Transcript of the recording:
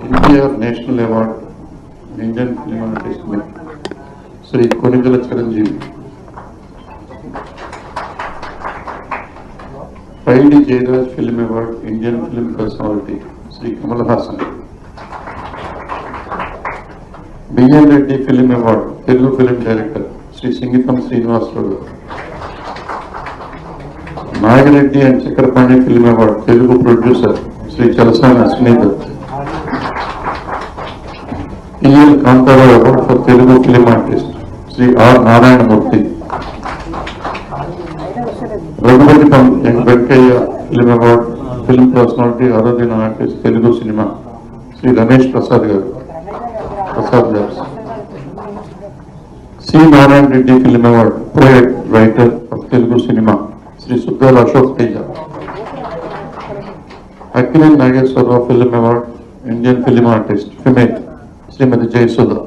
NTR national award Indian film artist Shri Konidela Chiranjeevi, 5D Jayaraj film award Indian film personality Shri Kamal Haasan, B N Reddy film award Telugu film director Shri Singeetam Srinivasarao, Nagireddy and Chakrapani film award Telugu producer Shri Chalasani Ashwini Dutt, T L Kantharao award for Telugu film artist Shri R Narayanamurthy, Raghupathi Venkaiah film award film personality ఆరోగ్య artist Telugu cinema Shri Ramesh Prasad గారు, C Narayana Reddy film award poet writer of Telugu cinema Shri Suddala Ashok Teja, Akkineni Nageswara Rao film award Indian film artist female Shrimati Jayasudha.